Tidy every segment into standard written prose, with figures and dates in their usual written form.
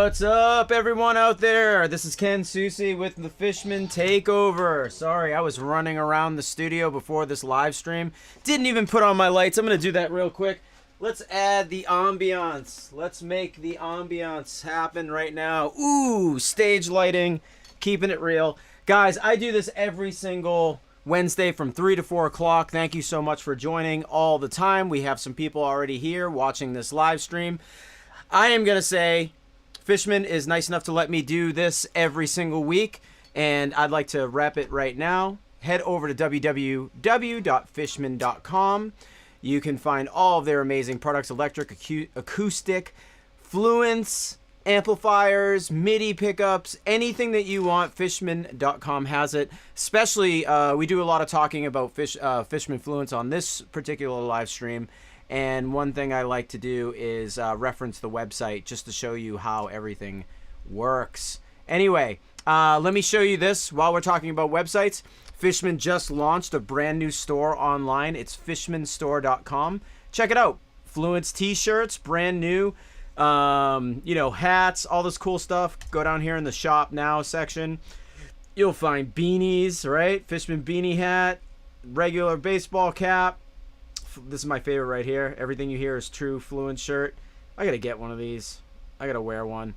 What's up, everyone out there? This is Ken Susi with the Fishman Takeover. Sorry, I was running around the studio before this live stream. Didn't even put on my lights. I'm going to do that real quick. Let's add the ambiance. Let's make the ambiance happen right now. Ooh, stage lighting, keeping it real. Guys, I do this every single Wednesday from 3 to 4 o'clock. Thank you so much for joining all the time. We have some people already here watching this live stream. I am going to say Fishman is nice enough to let me do this every single week, and I'd like to wrap it right now. Head over to www.fishman.com. You can find all of their amazing products, electric, acoustic, Fluence, amplifiers, MIDI pickups, anything that you want, Fishman.com has it. Especially, we do a lot of talking about Fishman Fluence on this particular live stream. And one thing I like to do is reference the website just to show you how everything works. Anyway, let me show you this while we're talking about websites. Fishman just launched a brand new store online. It's fishmanstore.com. Check it out. Fluence t-shirts, brand new. Hats, all this cool stuff. Go down here in the shop now section. You'll find beanies, right? Fishman beanie hat, regular baseball cap. This is my favorite right here. Everything you hear is true. Fluence shirt. I gotta get one of these. I gotta wear one.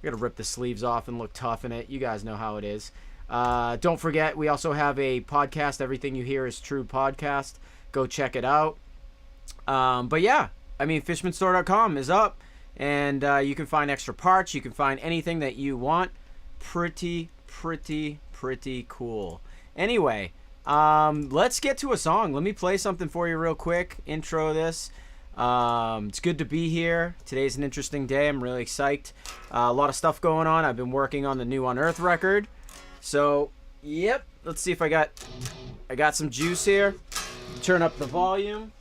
I gotta rip the sleeves off and look tough in it. You guys know how it is. Don't forget, we also have a podcast. Everything you hear is true podcast. Go check it out. But yeah, I mean, fishmanstore.com is up, and you can find extra parts. You can find anything that you want. Pretty cool. Anyway. Let's get to a song. Let me play something for you real quick. Intro this. It's good to be here. Today's an interesting day. I'm really psyched. A lot of stuff going on. I've been working on the new Unearth record. So, yep. Let's see if I got some juice here. Turn up the volume.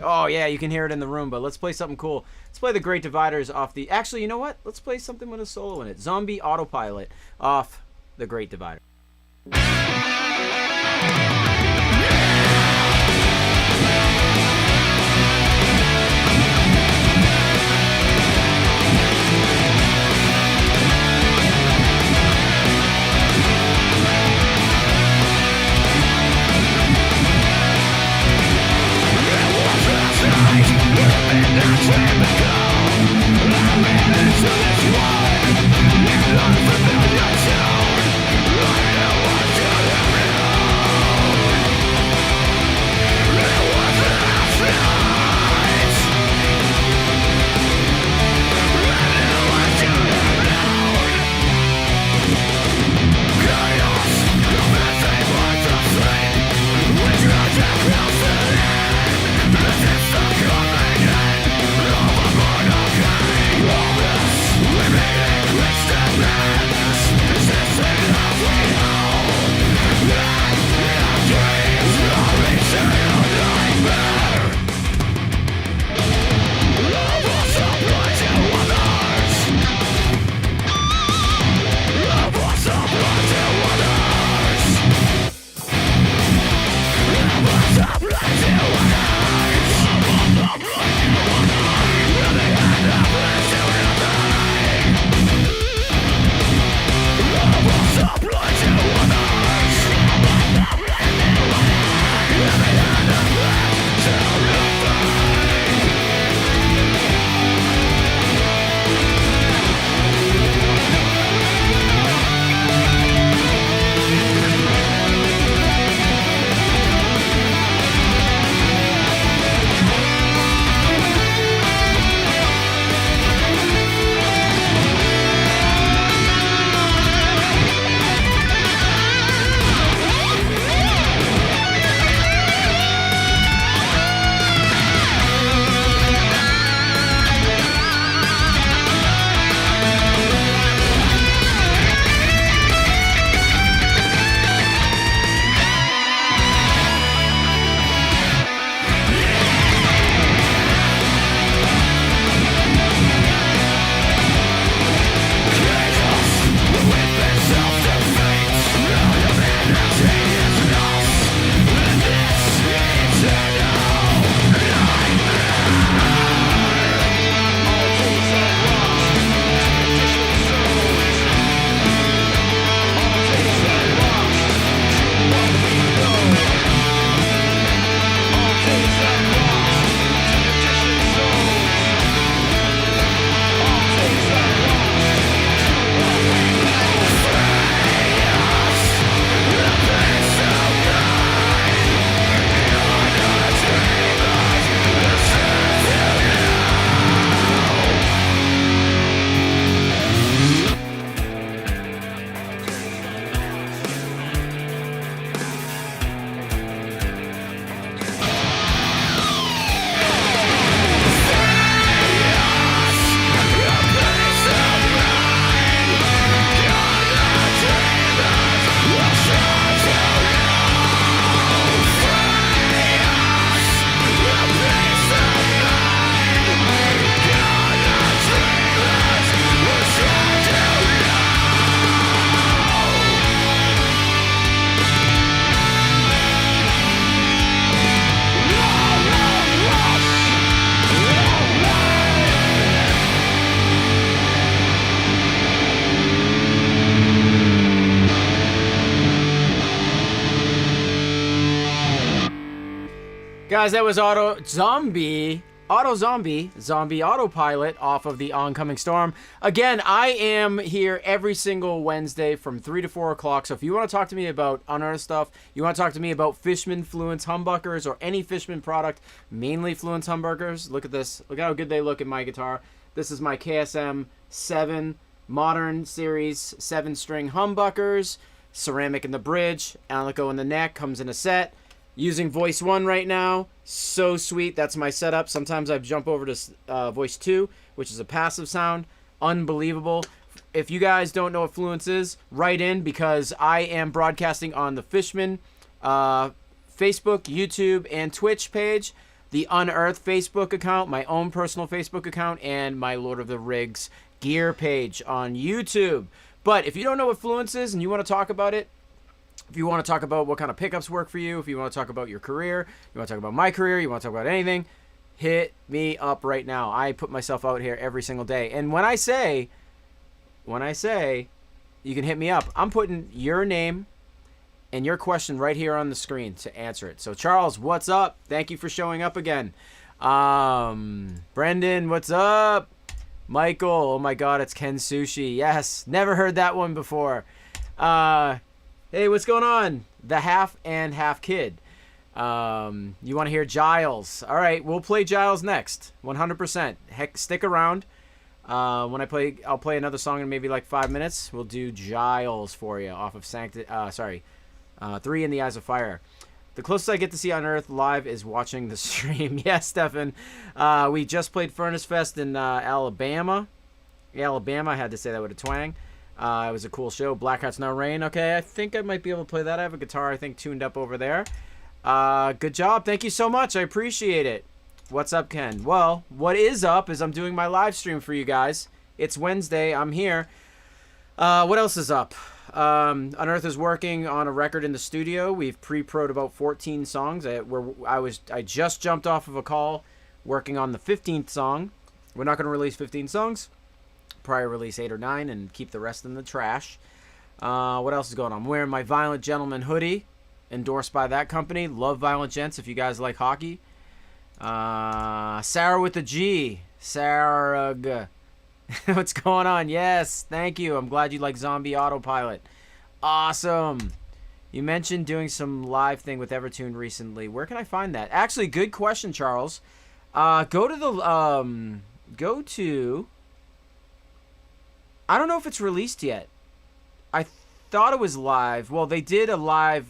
Oh yeah, you can hear it in the room, but let's play something cool. Let's play the Great Dividers off the... Actually, you know what? Let's play something with a solo in it. Zombie Autopilot off the Great Divider. Unfamiliar sound. I know what to do. Guys, that was Zombie Autopilot off of the Oncoming Storm. Again, I am here every single Wednesday from 3 to 4 o'clock. So if you want to talk to me about Unearth stuff, you want to talk to me about Fishman Fluence humbuckers or any Fishman product, mainly Fluence humbuckers. Look at this. Look how good they look in my guitar. This is my KSM 7 Modern Series 7-string humbuckers. Ceramic in the bridge, Alico in the neck, comes in a set. Using Voice 1 right now. So sweet. That's my setup. Sometimes I jump over to Voice 2, which is a passive sound. Unbelievable. If you guys don't know what Fluence is, write in, because I am broadcasting on the Fishman Facebook, YouTube, and Twitch page, the Unearth Facebook account, my own personal Facebook account, and my Lord of the Rigs gear page on YouTube. But if you don't know what Fluence is and you want to talk about it, if you want to talk about what kind of pickups work for you, if you want to talk about your career, you want to talk about my career, you want to talk about anything, hit me up right now. I put myself out here every single day. And when I say you can hit me up, I'm putting your name and your question right here on the screen to answer it. So Charles, what's up? Thank you for showing up again. Brendan, what's up? Michael, oh my God, it's Ken Susi. Yes, never heard that one before. Hey, what's going on? The Half and Half Kid. You want to hear Giles? All right, we'll play Giles next, 100%. Heck, stick around. I'll play another song in maybe like 5 minutes. We'll do Giles for you off of Three in the Eyes of Fire. The closest I get to see Unearth live is watching the stream. Yes, Stefan. We just played Furnace Fest in Alabama. I had to say that with a twang. It was a cool show. Black Hearts No Rain. Okay, I think I might be able to play that. I have a guitar, I think, tuned up over there. Good job. Thank you so much. I appreciate it. What's up, Ken? Well, what is up is I'm doing my live stream for you guys. It's Wednesday. I'm here. What else is up? Unearth is working on a record in the studio. We've pre-pro'd about 14 songs. I just jumped off of a call working on the 15th song. We're not going to release 15 songs. Probably release 8 or 9 and keep the rest in the trash. What else is going on? I'm wearing my Violent Gentleman hoodie, endorsed by that company. Love Violent Gents if you guys like hockey. Sarah with the G. Sarah. What's going on? Yes, thank you. I'm glad you like Zombie Autopilot. Awesome. You mentioned doing some live thing with Evertune recently. Where can I find that? Actually, good question, Charles. Go to I don't know if it's released yet. I thought it was live. Well, they did a live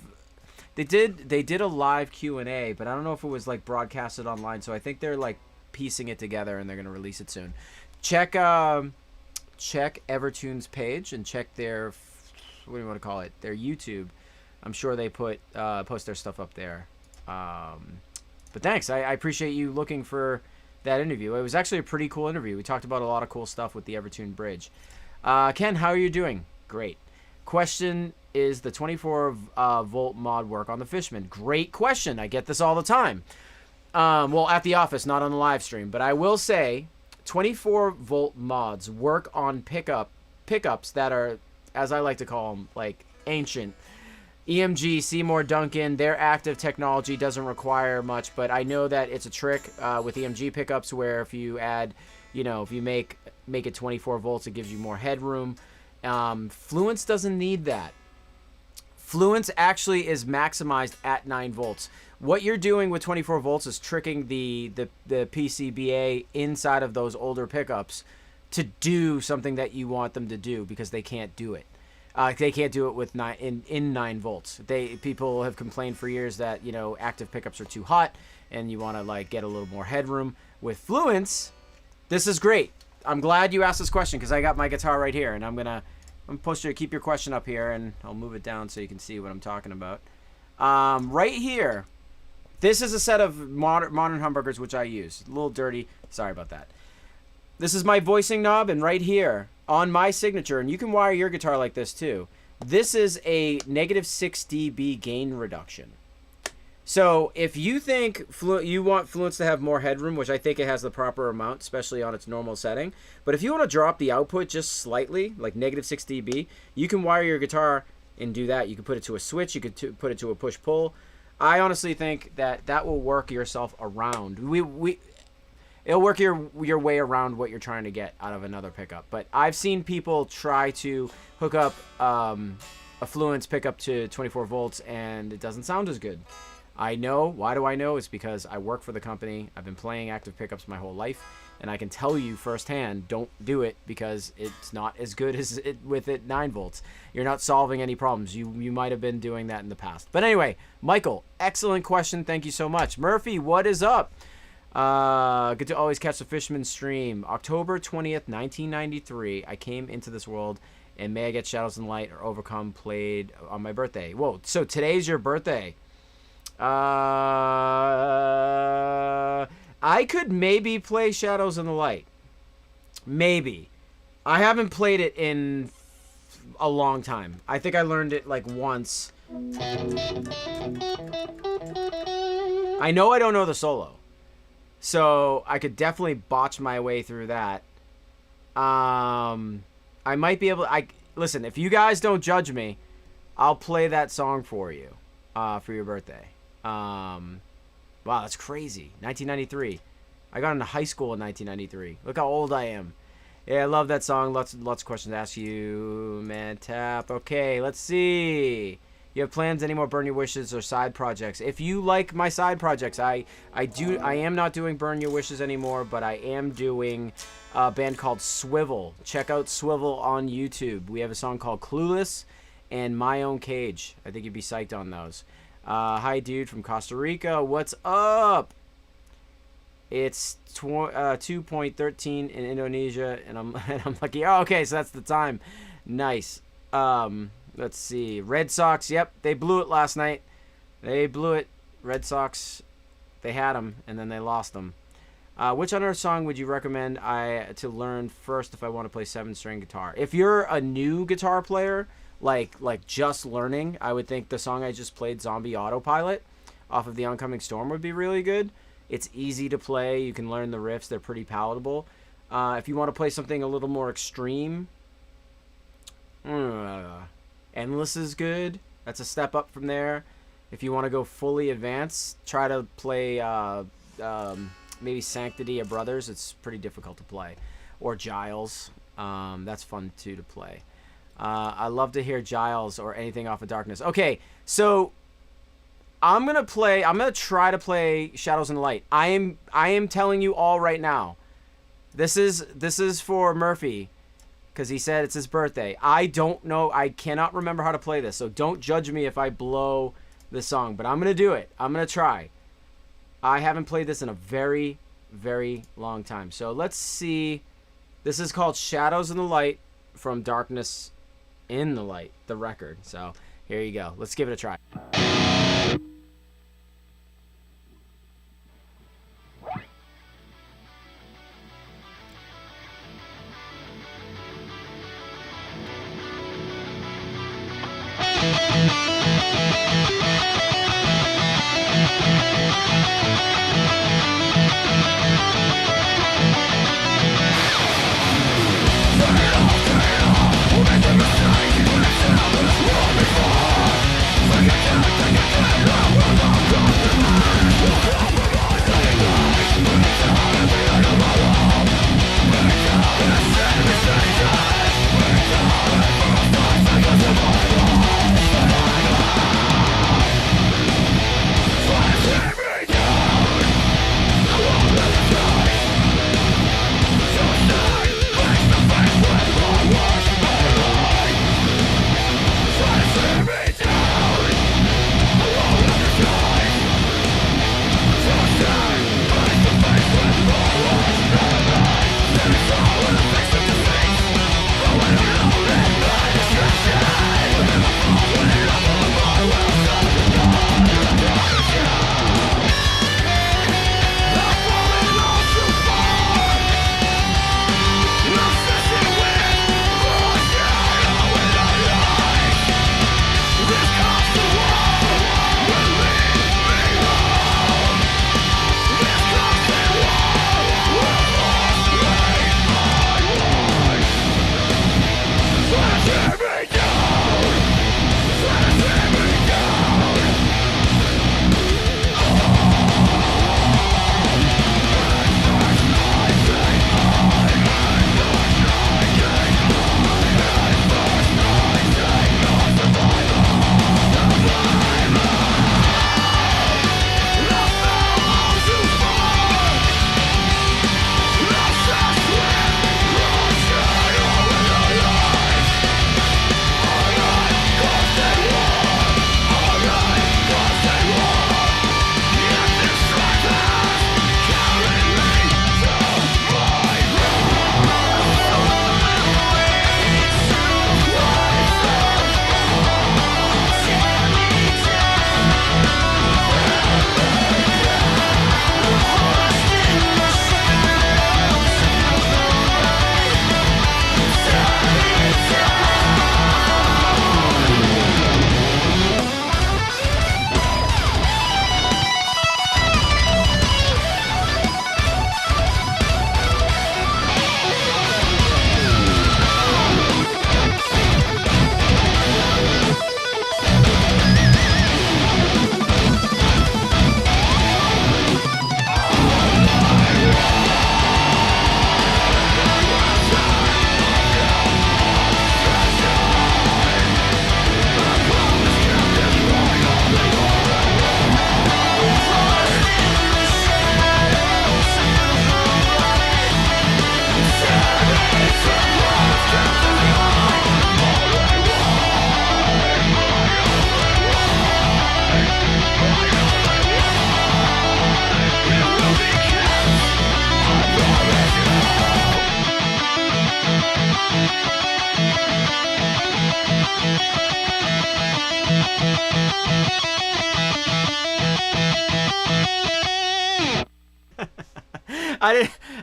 Q&A, but I don't know if it was like broadcasted online. So I think they're like piecing it together and they're going to release it soon. Check Evertune's page and check their, what do you want to call it? Their YouTube. I'm sure they post their stuff up there. But thanks. I appreciate you looking for that interview. It was actually a pretty cool interview. We talked about a lot of cool stuff with the Evertune bridge. Ken, how are you doing? Great. Question, is the 24 volt mod work on the Fishman? Great question. I get this all the time. Well, at the office, not on the live stream. But I will say 24 volt mods work on pickups that are, as I like to call them, like ancient. EMG, Seymour Duncan, their active technology doesn't require much, but I know that it's a trick with EMG pickups where if you add, if you make it 24 volts, it gives you more headroom. Fluence doesn't need that. Fluence actually is maximized at 9 volts. What you're doing with 24 volts is tricking the PCBA inside of those older pickups to do something that you want them to do because they can't do it. They can't do it with 9 volts. People have complained for years that active pickups are too hot and you want to like get a little more headroom. With Fluence, this is great. I'm glad you asked this question because I got my guitar right here and I'm supposed to keep your question up here and I'll move it down so you can see what I'm talking about. Right here, this is a set of modern humbuckers which I use. A little dirty. Sorry about that. This is my voicing knob, and right here on my signature, and you can wire your guitar like this too, this is a -6 dB gain reduction. So if you think you want Fluence to have more headroom, which I think it has the proper amount, especially on its normal setting, but if you want to drop the output just slightly, like -6 dB, you can wire your guitar and do that. You can put it to a switch, you could put it to a push-pull. I honestly think that will work yourself around. It'll work your way around what you're trying to get out of another pickup. But I've seen people try to hook up a Fluence pickup to 24 volts, and it doesn't sound as good. I know. Why do I know? It's because I work for the company. I've been playing active pickups my whole life, and I can tell you firsthand, don't do it because it's not as good as it with it 9 volts. You're not solving any problems. You might have been doing that in the past. But anyway, Michael, excellent question. Thank you so much. Murphy, what is up? Good to always catch the Fishman stream. October 20th, 1993, I came into this world, and May I Get Shadows in the Light or Overcome played on my birthday. Whoa, so today's your birthday. I could maybe play Shadows in the Light. Maybe. I haven't played it in a long time. I think I learned it like once. I know I don't know the solo. So I could definitely botch my way through that. I might be able to... Listen, if you guys don't judge me, I'll play that song for you for your birthday. Wow, that's crazy. 1993. I got into high school in 1993. Look how old I am. Yeah, I love that song. Lots of questions to ask you, man. Tap. Okay, let's see. You have plans, any more Burn Your Wishes or side projects? If you like my side projects, I am not doing Burn Your Wishes anymore, but I am doing a band called Swivel. Check out Swivel on YouTube. We have a song called Clueless and My Own Cage. I think you'd be psyched on those. Hi, dude from Costa Rica. What's up? It's 2.13 in Indonesia, and I'm lucky. Oh, okay, so that's the time. Nice. Let's see. Red Sox. Yep, they blew it last night. They blew it. Red Sox. They had them, and then they lost them. Which other song would you recommend to learn first if I want to play 7-string guitar? If you're a new guitar player, like just learning, I would think the song I just played, Zombie Autopilot, off of The Oncoming Storm, would be really good. It's easy to play. You can learn the riffs. They're pretty palatable. If you want to play something a little more extreme, Endless is good. That's a step up from there. If you want to go fully advanced, try to play maybe Sanctity of Brothers. It's pretty difficult to play. Or Giles. That's fun too to play. I love to hear Giles or anything off of Darkness. Okay, so I'm gonna try to play Shadows in the Light. I am telling you all right now. This is for Murphy, because he said it's his birthday. I don't know. I cannot remember how to play this, so don't judge me if I blow the song. But I'm gonna do it. I'm gonna try. I haven't played this in a very, very long time. So let's see. This is called Shadows in the Light from Darkness in the Light, the record. So here you go. Let's give it a try. Forget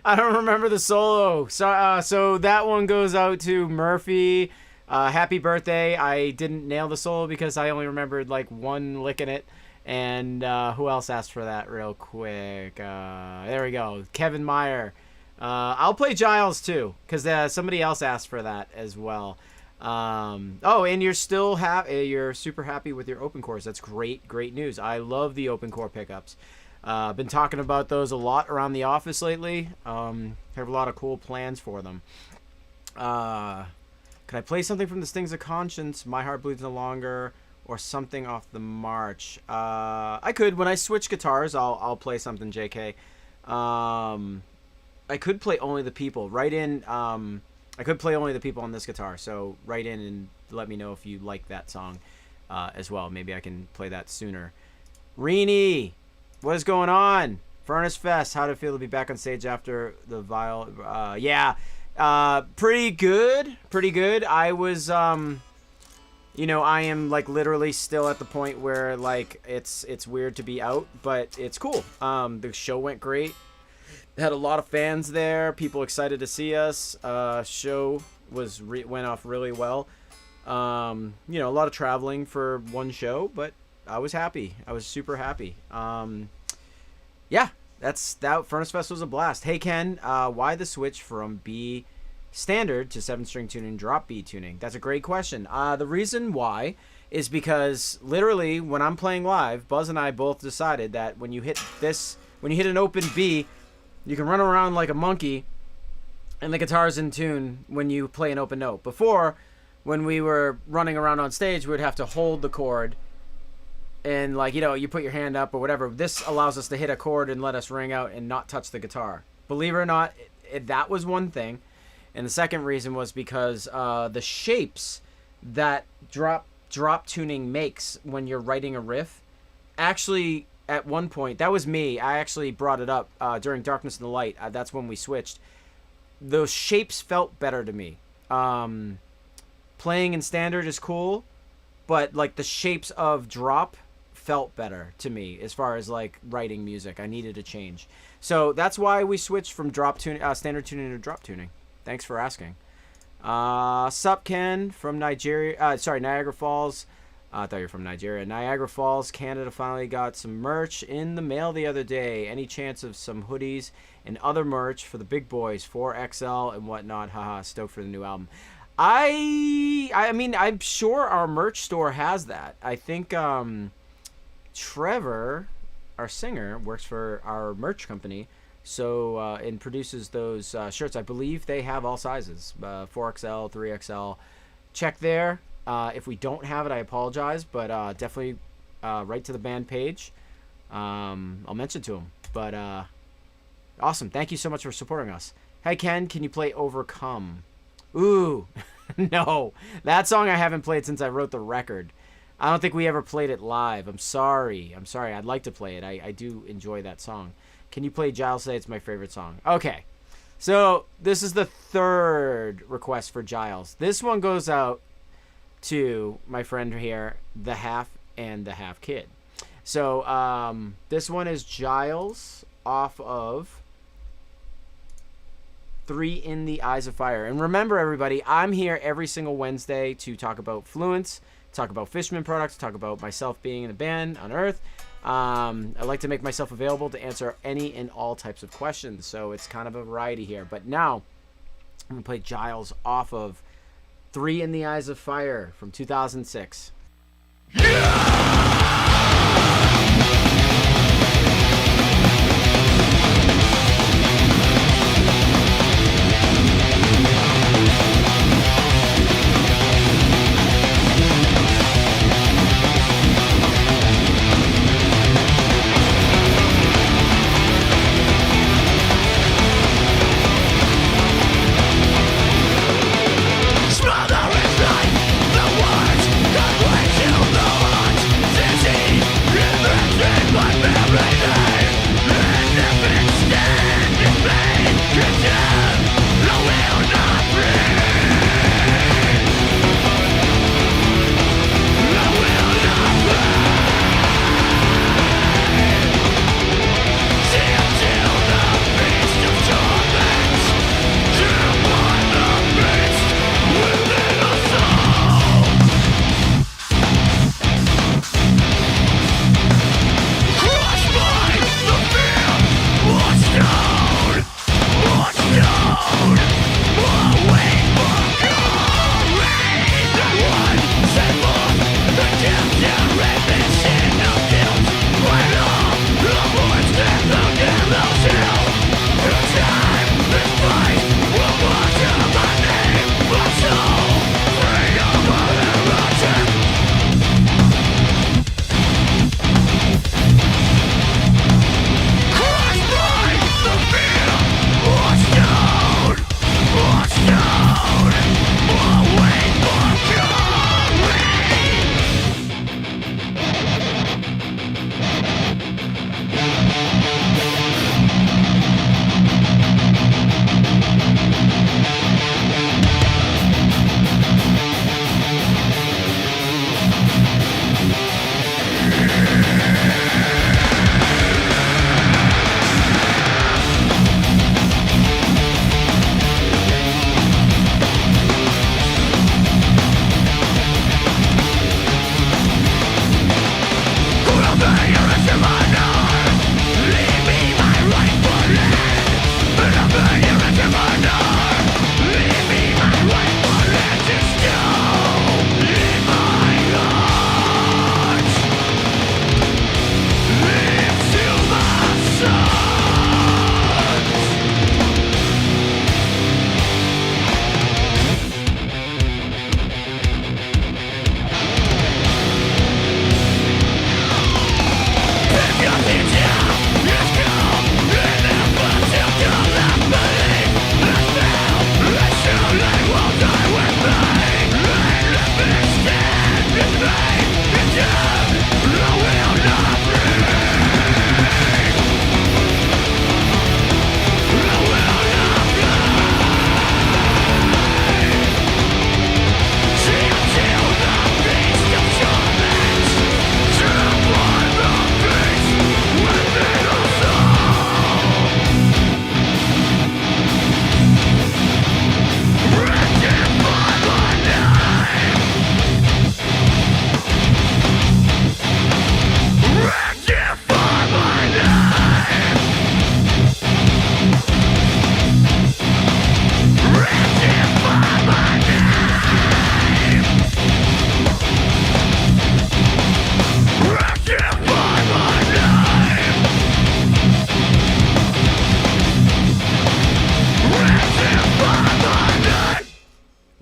I don't remember the solo. So that one goes out to Murphy. Happy birthday. I didn't nail the solo because I only remembered like one lick in it. And who else asked for that real quick? There we go. Kevin Meyer. I'll play Giles too because somebody else asked for that as well. Oh, and you're still you're super happy with your open cores. That's great news. I love the open core pickups. Been talking about those a lot around the office lately. Have a lot of cool plans for them. Could I play something from the Stings of Conscience? My Heart Bleeds No Longer, or something off the March? I could. When I switch guitars, I'll play something. JK. I could play Only the People. Write in. I could play Only the People on this guitar. So write in and let me know if you like that song as well. Maybe I can play that sooner. Reenie, what is going on? Furnace Fest. How did it feel to be back on stage after the vial? Yeah. Pretty good. I was, you know, I am like literally still at the point where like it's weird to be out, but it's cool. The show went great. Had a lot of fans there. People excited to see us. Show went off really well. You know, a lot of traveling for one show, but I was happy. I was super happy. Yeah. That Furnace Fest was a blast. Hey Ken, why the switch from B standard to 7-string tuning, drop B tuning? That's a great question. The reason why is because literally when I'm playing live, Buzz and I both decided that when you hit an open B, you can run around like a monkey and the guitar's in tune when you play an open note. Before, when we were running around on stage, we would have to hold the chord and, like, you know, you put your hand up or whatever. This allows us to hit a chord and let us ring out and not touch the guitar. Believe it or not, that was one thing. And the second reason was because the shapes that drop tuning makes when you're writing a riff, actually, at one point, that was me. I actually brought it up during Darkness and the Light. That's when we switched. Those shapes felt better to me. Playing in standard is cool, but like the shapes of drop felt better to me as far as like writing music. I needed a change. So that's why we switched from standard tuning to drop tuning. Thanks for asking. Sup Ken from Nigeria. Niagara Falls. I thought you were from Nigeria. Niagara Falls, Canada finally got some merch in the mail the other day. Any chance of some hoodies and other merch for the big boys, 4XL and whatnot? Haha, stoked for the new album. I mean, I'm sure our merch store has that. I think Trevor, our singer, works for our merch company, so and produces those shirts. I believe they have all sizes, 4XL, 3XL. Check there. If we don't have it, I apologize, but definitely write to the band page. I'll mention to them. But awesome. Thank you so much for supporting us. Hey, Ken, can you play Overcome? Ooh, no. That song I haven't played since I wrote the record. I don't think we ever played it live. I'm sorry. I'd like to play it. I do enjoy that song. Can you play Giles Say It's my favorite song? Okay. So this is the third request for Giles. This one goes out to my friend here, the Half and the Half Kid. So this one is Giles off of 3 in the Eyes of Fire. And remember, everybody, I'm here every single Wednesday to talk about Fluence, talk about Fishman products, talk about myself being in the band Unearth. I like to make myself available to answer any and all types of questions. So it's kind of a variety here. But now I'm going to play Giles off of 3 in the Eyes of Fire from 2006. Smother is like the words that way to the heart.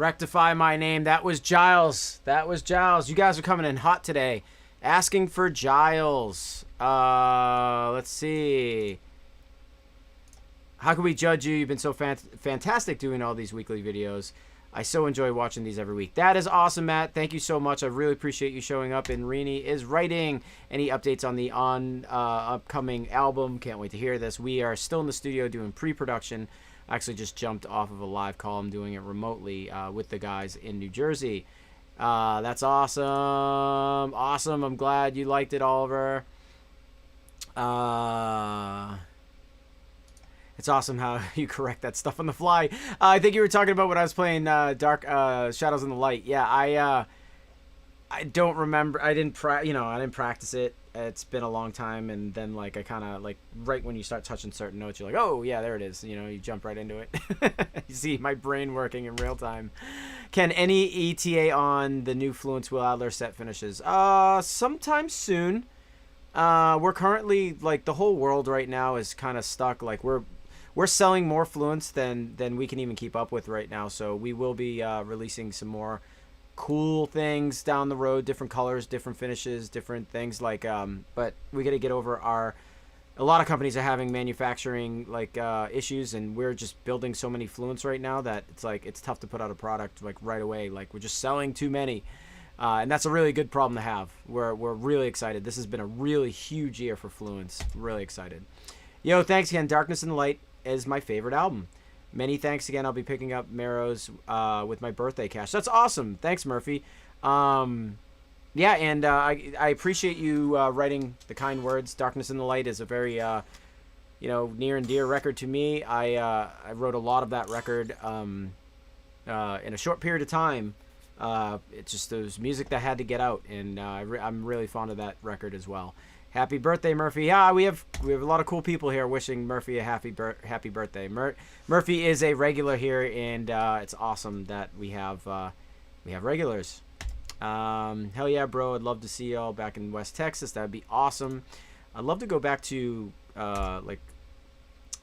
Rectify my name. That was Giles. That was Giles. You guys are coming in hot today. Asking for Giles. Let's see. How can we judge you? You've been so fantastic doing all these weekly videos. I so enjoy watching these every week. That is awesome, Matt. Thank you so much. I really appreciate you showing up. And Rini is writing any updates on the upcoming album. Can't wait to hear this. We are still in the studio doing pre-production. I actually just jumped off of a live call. I'm doing it remotely with the guys in New Jersey. That's awesome. Awesome. I'm glad you liked it, Oliver. It's awesome how you correct that stuff on the fly. I think you were talking about when I was playing Dark Shadows in the Light. Yeah, I don't remember. I didn't practice it. It's been a long time, and then like I kind of like right when you start touching certain notes, you're like, oh yeah, there it is. You know, you jump right into it. You see my brain working in real time. Can any ETA on the new Fluence Will Adler set finishes? Sometime soon. We're currently like the whole world right now is kind of stuck. Like we're selling more Fluence than we can even keep up with right now. So we will be releasing some more cool things down the road, different colors, different finishes, different things like but we got to get over a lot of companies are having manufacturing like issues, and we're just building so many Fluence right now that it's like it's tough to put out a product like right away. Like we're just selling too many. And that's a really good problem to have. We're really excited. This has been a really huge year for Fluence. Really excited. Yo, thanks again. Darkness and Light is my favorite album. Many thanks again. I'll be picking up Marrow's with my birthday cash. That's awesome. Thanks, Murphy. Yeah, and I appreciate you writing the kind words. Darkness and the Light is a very near and dear record to me. I wrote a lot of that record in a short period of time. It's just those music that had to get out, and I'm really fond of that record as well. Happy birthday, Murphy! Yeah, we have a lot of cool people here wishing Murphy a happy birthday. Murphy is a regular here, and it's awesome that we have regulars. Hell yeah, bro! I'd love to see y'all back in West Texas. That'd be awesome. I'd love to go back to like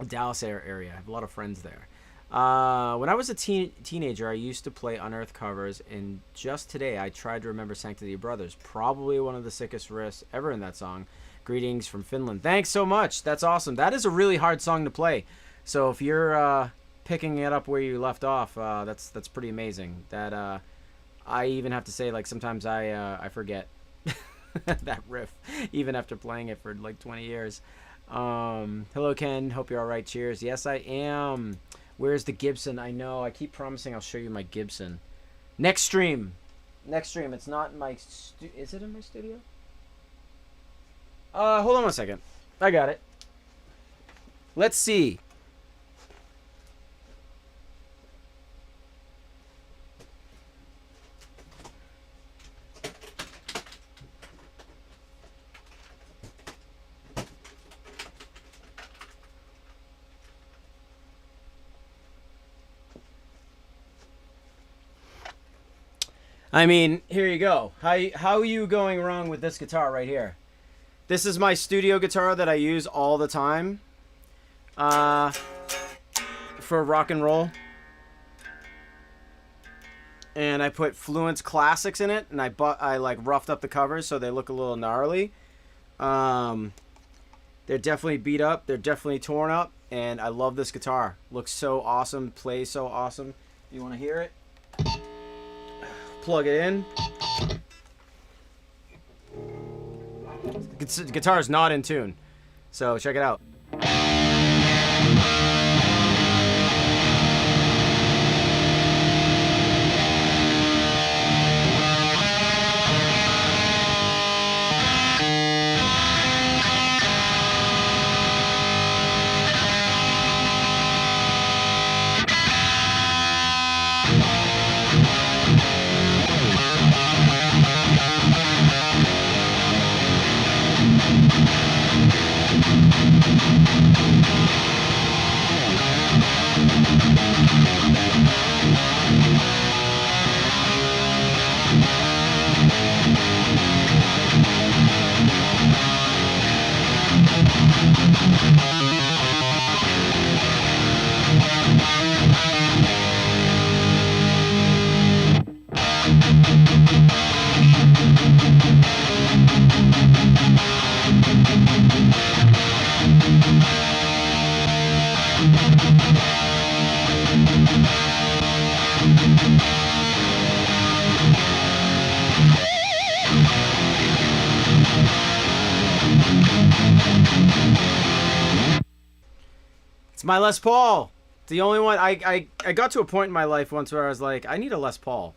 Dallas area. I have a lot of friends there. When I was a teenager, I used to play Unearth covers, and just today I tried to remember Sanctity of Brothers. Probably one of the sickest riffs ever in that song. Greetings from Finland. Thanks so much. That's awesome. That is a really hard song to play. So if you're picking it up where you left off, that's pretty amazing. That I even have to say, like, sometimes I forget that riff, even after playing it for like 20 years. Hello, Ken. Hope you're all right. Cheers. Yes, I am. Where's the Gibson? I know. I keep promising I'll show you my Gibson. Next stream. It's not in my... Is it in my studio? Hold on one second. I got it. Let's see. I mean, here you go. How are you going wrong with this guitar right here? This is my studio guitar that I use all the time for rock and roll. And I put Fluence Classics in it, and I like roughed up the covers so they look a little gnarly. They're definitely beat up. They're definitely torn up, and I love this guitar. Looks so awesome. Plays so awesome. You want to hear it? Plug it in. The guitar is not in tune, so check it out. It's my Les Paul. The only one. I got to a point in my life once where I was like, I need a Les Paul.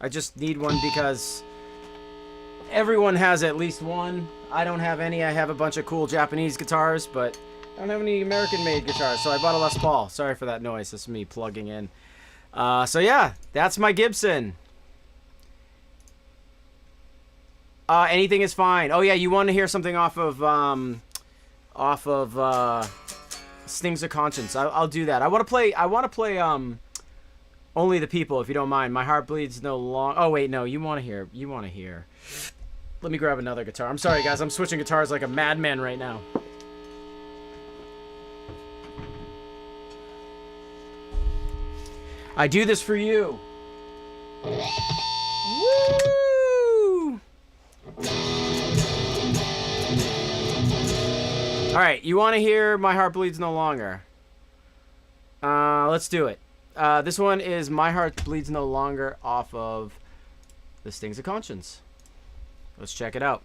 I just need one because everyone has at least one. I don't have any. I have a bunch of cool Japanese guitars, but I don't have any American-made guitars, so I bought a Les Paul. Sorry for that noise. That's me plugging in. So yeah, that's my Gibson. Anything is fine. Oh yeah, you want to hear something off of Stings of Conscience. I'll do that. I want to play Only the People, if you don't mind. My Heart Bleeds No Longer. Oh wait, no, you want to hear. Let me grab another guitar. I'm sorry guys, I'm switching guitars like a madman right now. I do this for you. Woo! Alright, you want to hear My Heart Bleeds No Longer? Let's do it. This one is My Heart Bleeds No Longer off of The Stings of Conscience. Let's check it out.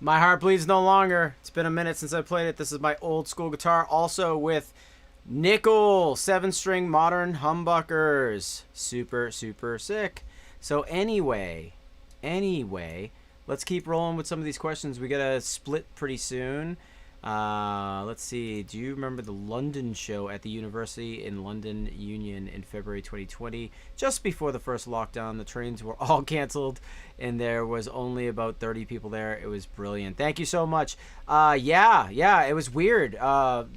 My Heart Bleeds No Longer. It's been a minute since I played it. This is my old school guitar, also with nickel 7-string modern humbuckers. Super, super sick. So anyway, let's let's keep rolling with some of these questions. We got to split pretty soon. Let's see. Do you remember the London show at the University in London Union in February 2020? Just before the first lockdown, the trains were all canceled and there was only about 30 people there. It was brilliant. Thank you so much. Yeah, it was weird.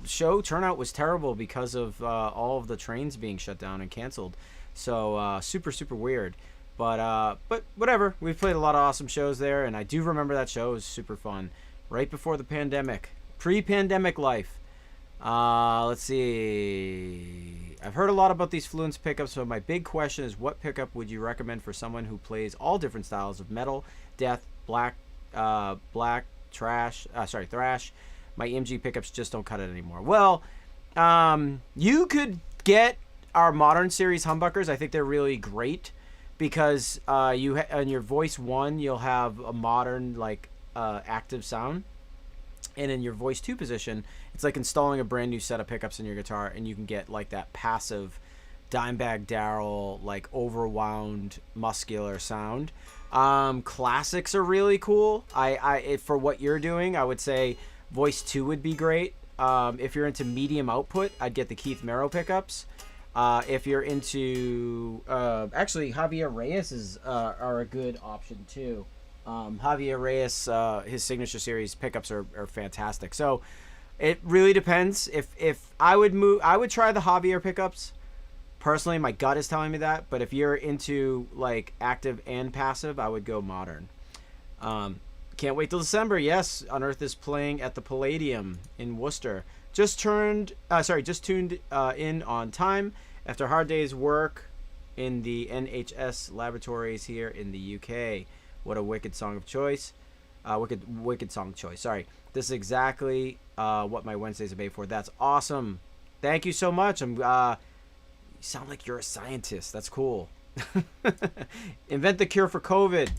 Show turnout was terrible because of all of the trains being shut down and canceled. So super weird. But whatever. We've played a lot of awesome shows there, and I do remember that show. It was super fun. Right before the pandemic. Pre-pandemic life. Let's see. I've heard a lot about these Fluence pickups, so my big question is, what pickup would you recommend for someone who plays all different styles of metal, death, thrash? My EMG pickups just don't cut it anymore. Well, you could get our modern series humbuckers. I think they're really great because on your voice 1, you'll have a modern active sound. And in your voice 2 position, it's like installing a brand new set of pickups in your guitar, and you can get like that passive Dimebag Darrell, like overwound muscular sound. Classics are really cool. For what you're doing, I would say voice 2 would be great. If you're into medium output, I'd get the Keith Merrow pickups. If you're into actually Javier Reyes are a good option too. Javier Reyes, his signature series pickups are fantastic. So it really depends. If I would try the Javier pickups. Personally, my gut is telling me that. But if you're into like active and passive, I would go modern. Can't wait till December. Yes, Unearth is playing at the Palladium in Worcester. Just tuned in on time after a hard day's work in the NHS laboratories here in the UK. What a wicked song of choice. Wicked song choice. Sorry. This is exactly what my Wednesdays are made for. That's awesome. Thank you so much. You sound like you're a scientist. That's cool. Invent the cure for COVID.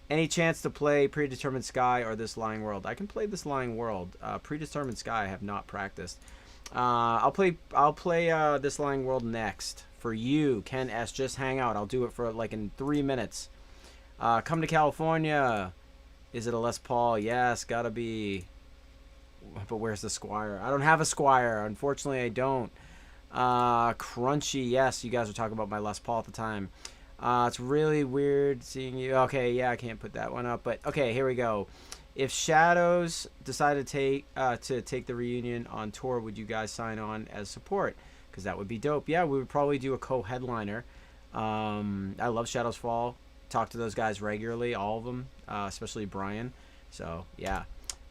Any chance to play Predetermined Sky or This Lying World? I can play This Lying World. Predetermined Sky I have not practiced. I'll play This Lying World next. For you, Ken S. Just hang out. I'll do it for like in 3 minutes. Come to California. Is it a Les Paul? Yes, gotta be. But where's the Squire? I don't have a Squire. Unfortunately, I don't. Crunchy. Yes, you guys were talking about my Les Paul at the time. It's really weird seeing you. Okay, yeah, I can't put that one up. But okay, here we go. If Shadows decided to take the reunion on tour, would you guys sign on as support? Because that would be dope. Yeah, we would probably do a co-headliner. I love Shadows Fall. Talk to those guys regularly, all of them, especially Brian. So yeah,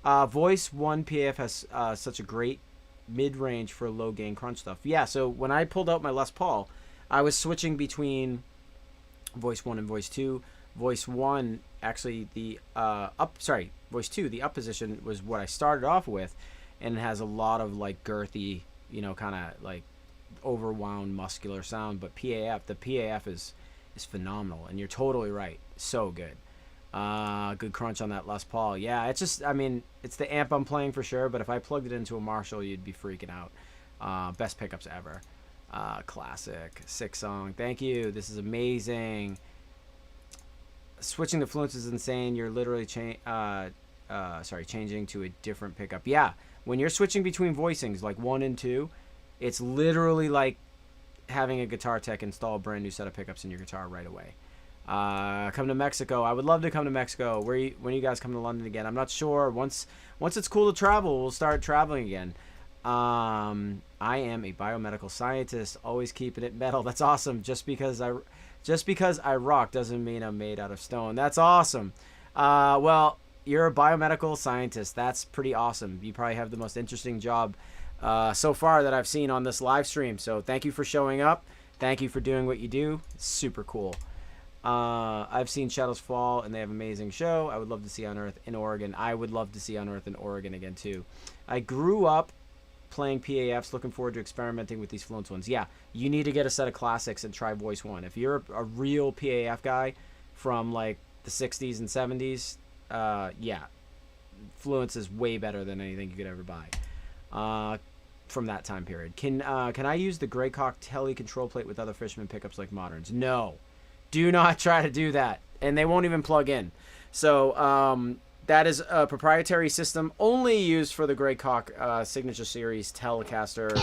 Voice 1 PAF has such a great mid-range for low gain crunch stuff. Yeah, so when I pulled out my Les Paul, I was switching between Voice 1 and Voice 2. Voice 1 actually Voice 2, the up position was what I started off with, and it has a lot of like girthy, kind of like overwound muscular sound. But the PAF is phenomenal, and you're totally right. So good. Good crunch on that Les Paul. Yeah, it's just, it's the amp I'm playing for sure, but if I plugged it into a Marshall, you'd be freaking out. Best pickups ever. Classic. Sick song. Thank you. This is amazing. Switching to Fluence is insane. You're literally changing to a different pickup. Yeah, when you're switching between voicings, like 1 and 2, it's literally like having a guitar tech install a brand new set of pickups in your guitar right away. Come to Mexico. I would love to come to Mexico. When you guys come to London again? I'm not sure. Once it's cool to travel, we'll start traveling again. I am a biomedical scientist, always keeping it metal. That's awesome. Just because I rock doesn't mean I'm made out of stone. That's awesome. Well, you're a biomedical scientist. That's pretty awesome. You probably have the most interesting job so far that I've seen on this live stream. So thank you for showing up. Thank you for doing what you do. It's super cool. I've seen Shadows Fall, and they have an amazing show. I would love to see Unearth in Oregon. I would love to see Unearth in Oregon again, too. I grew up playing PAFs, looking forward to experimenting with these Fluence ones. Yeah, you need to get a set of classics and try Voice 1. If you're a real PAF guy from, like, the 60s and 70s, yeah, Fluence is way better than anything you could ever buy from that time period. Can I use the Greycock Tele control plate with other Fishman pickups like moderns? No. Do not try to do that. And they won't even plug in. So that is a proprietary system only used for the Greg Koch Signature Series Telecaster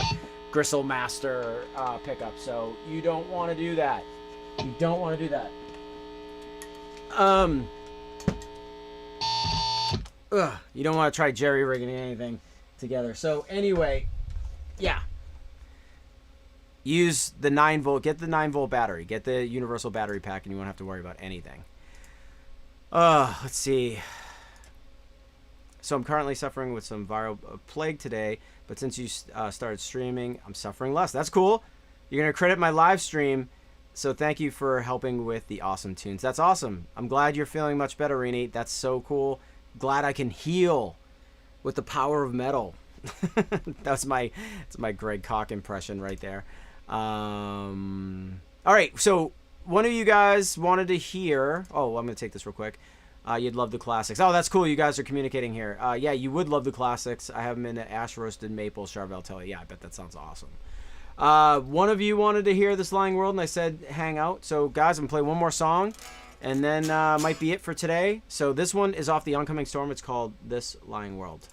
Gristle Master pickup. So you don't want to do that. You don't want to do that. You don't want to try jerry rigging anything together. So anyway, yeah. Use the 9-volt. Get the 9-volt battery. Get the universal battery pack, and you won't have to worry about anything. Let's see. So I'm currently suffering with some viral plague today, but since you started streaming, I'm suffering less. That's cool. You're going to credit my live stream, so thank you for helping with the awesome tunes. That's awesome. I'm glad you're feeling much better, Rini. That's so cool. Glad I can heal with the power of metal. That's my Greg Koch impression right there. All right, so one of you guys wanted to hear. Oh, I'm gonna take this real quick. You'd love the classics. Oh, that's cool. You guys are communicating here. Yeah, you would love the classics. I have them in the ash roasted maple Charvel Telly. Yeah, I bet that sounds awesome. One of you wanted to hear This Lying World, and I said hang out. So guys, I'm gonna play one more song, and then might be it for today. So this one is off the Oncoming Storm. It's called This Lying World.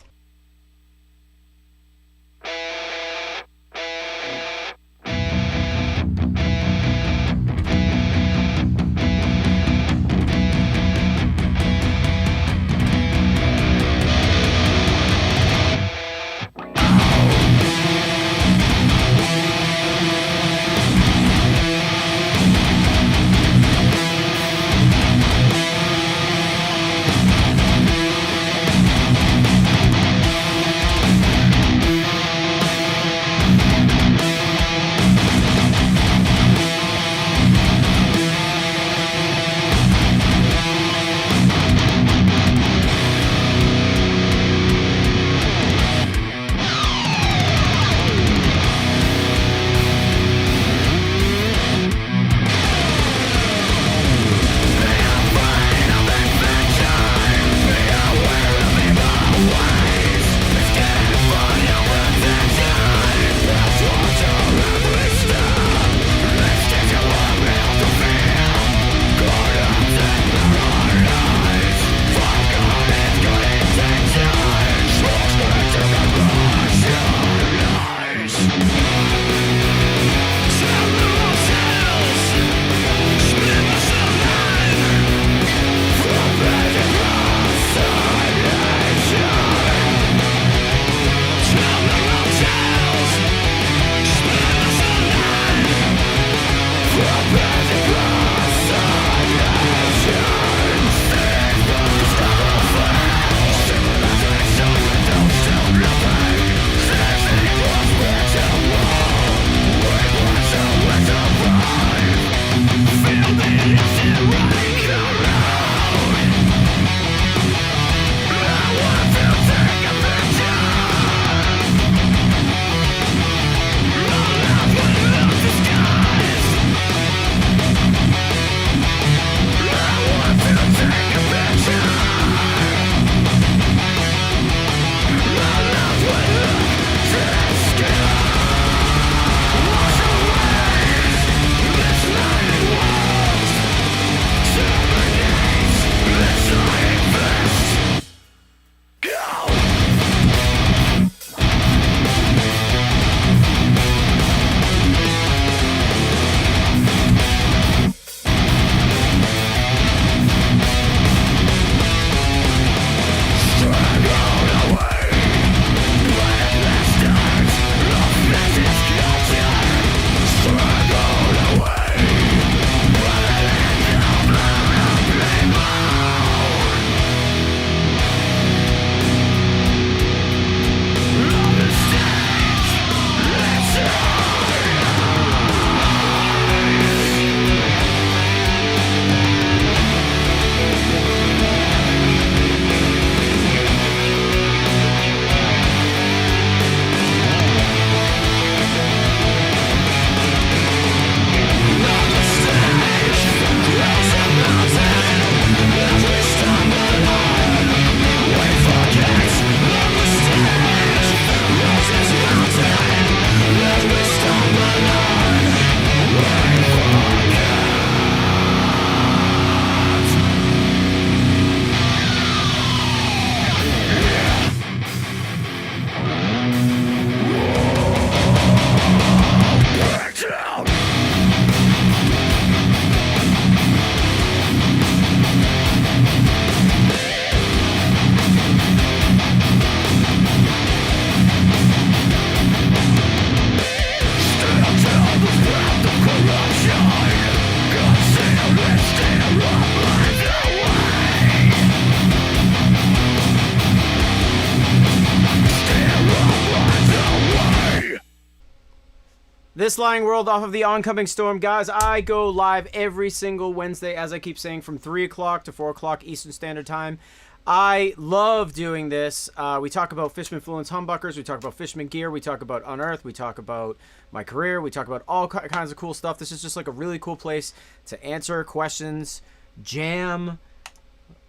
This Lying World off of the Oncoming Storm. Guys, I go live every single Wednesday, as I keep saying, from 3 o'clock to 4 o'clock Eastern Standard Time. I love doing this. We talk about Fishman Fluence humbuckers. We talk about Fishman gear. We talk about Unearth. We talk about my career. We talk about all kinds of cool stuff. This is just like a really cool place to answer questions, jam,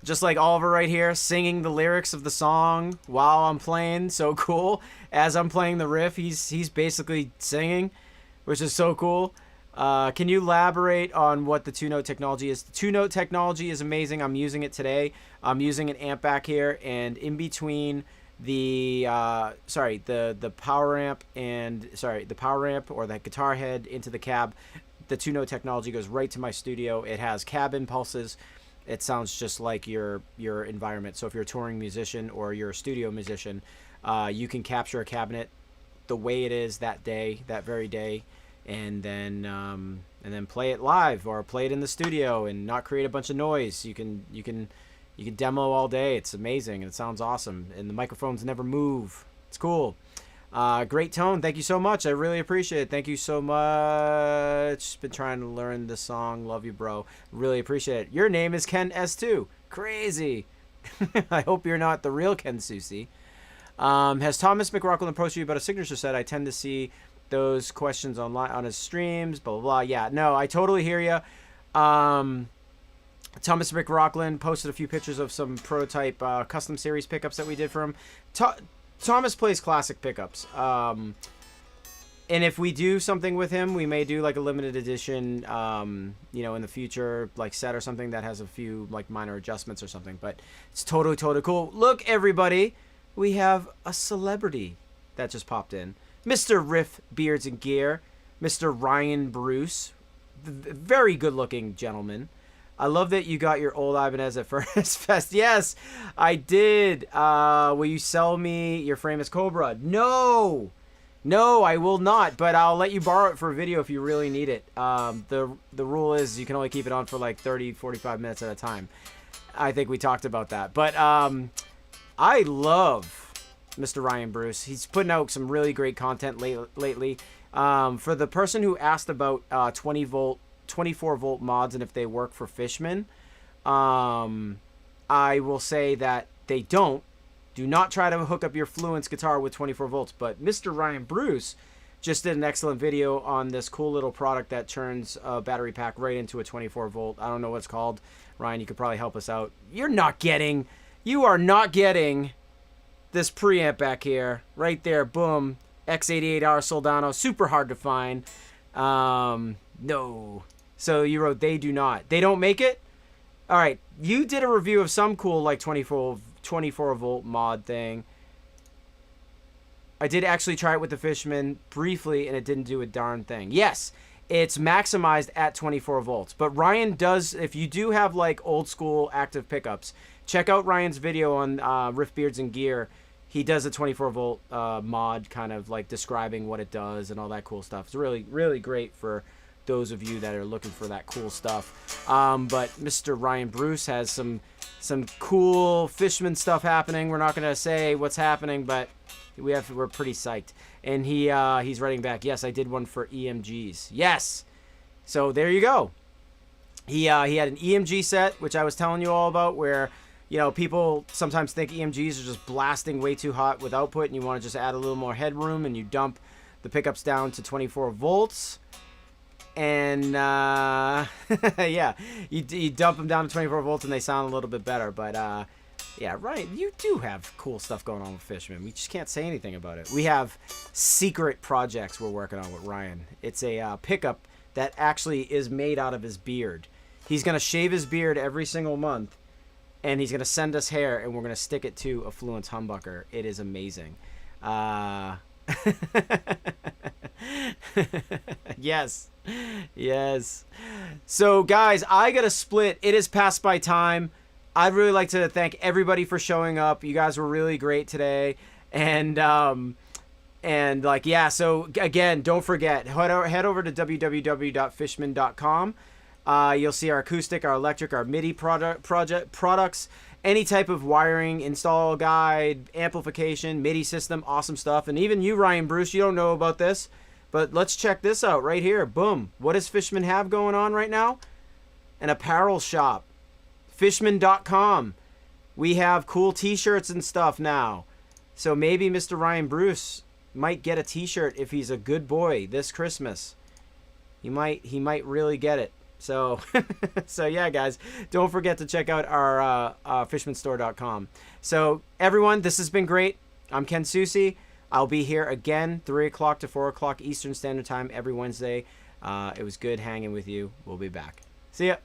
just like Oliver right here, singing the lyrics of the song while I'm playing. So cool. As I'm playing the riff, he's basically singing, which is so cool. Can you elaborate on what the two-note technology is? The two-note technology is amazing. I'm using it today. I'm using an amp back here, and in between the the power amp and the power amp or the guitar head into the cab, the two-note technology goes right to my studio. It has cab impulses. It sounds just like your environment. So if you're a touring musician or you're a studio musician, you can capture a cabinet the way it is that day, that very day, and then play it live or play it in the studio and not create a bunch of noise. You can demo all day. It's amazing and it sounds awesome. And the microphones never move. It's cool. Great tone. Thank you so much. I really appreciate it. Thank you so much. Been trying to learn the song. Love you, bro. Really appreciate it. Your name is Ken S2. Crazy. I hope you're not the real Ken Susi. Has Thomas McRockland approached you about a signature set? I tend to see those questions online on his streams. Blah blah blah. Yeah, no, I totally hear you. Thomas McRockland posted a few pictures of some prototype custom series pickups that we did for him. Thomas plays classic pickups. And if we do something with him, we may do like a limited edition, in the future, like set or something that has a few like minor adjustments or something. But it's totally cool. Look, everybody, we have a celebrity that just popped in. Mr. Riff Beards and Gear, Mr. Ryan Bruce, very good-looking gentleman. I love that you got your old Ibanez at Furnace Fest. Yes, I did. Will you sell me your Framus Cobra? No, I will not, but I'll let you borrow it for a video if you really need it. The rule is you can only keep it on for like 30-45 minutes at a time. I think we talked about that. But I love Mr. Ryan Bruce. He's putting out some really great content lately. For the person who asked about 24-volt mods and if they work for Fishman, I will say that they don't. Do not try to hook up your Fluence guitar with 24 volts. But Mr. Ryan Bruce just did an excellent video on this cool little product that turns a battery pack right into a 24 volt. I don't know what it's called. Ryan, you could probably help us out. You are not getting this preamp back here. Right there. Boom. X88R Soldano. Super hard to find. No. So you wrote they do not. They don't make it? Alright. You did a review of some cool like 24 volt mod thing. I did actually try it with the Fishman briefly and it didn't do a darn thing. Yes. It's maximized at 24 volts. But Ryan does, if you do have like old school active pickups, check out Ryan's video on Riff Beards and Gear. He does a 24 volt mod, kind of like describing what it does and all that cool stuff. It's really great for those of you that are looking for that cool stuff. But Mr. Ryan Bruce has some cool Fishman stuff happening. We're not gonna say what's happening, but we're pretty psyched. And he's writing back. Yes, I did one for EMGs. Yes. So there you go. He had an EMG set, which I was telling you all about, where people sometimes think EMGs are just blasting way too hot with output, and you want to just add a little more headroom, and you dump the pickups down to 24 volts. And yeah, you dump them down to 24 volts, and they sound a little bit better. But yeah, Ryan, you do have cool stuff going on with Fishman. We just can't say anything about it. We have secret projects we're working on with Ryan. It's a pickup that actually is made out of his beard. He's gonna shave his beard every single month. And he's going to send us hair, and we're going to stick it to a Fluence humbucker. It is amazing. Yes. So, guys, I got to split. It is past my time. I'd really like to thank everybody for showing up. You guys were really great today. And like, yeah, so, again, don't forget, head over to www.fishman.com. You'll see our acoustic, our electric, our MIDI products, any type of wiring, install guide, amplification, MIDI system, awesome stuff. And even you, Ryan Bruce, you don't know about this, But let's check this out right here. Boom. What does Fishman have going on right now? An apparel shop. Fishman.com. We have cool t-shirts and stuff now. So maybe Mr. Ryan Bruce might get a t-shirt if he's a good boy this Christmas. He might really get it. So, so yeah, guys, don't forget to check out our fishmanstore.com. So, everyone, this has been great. I'm Ken Susi. I'll be here again, 3 o'clock to 4 o'clock Eastern Standard Time every Wednesday. It was good hanging with you. We'll be back. See ya.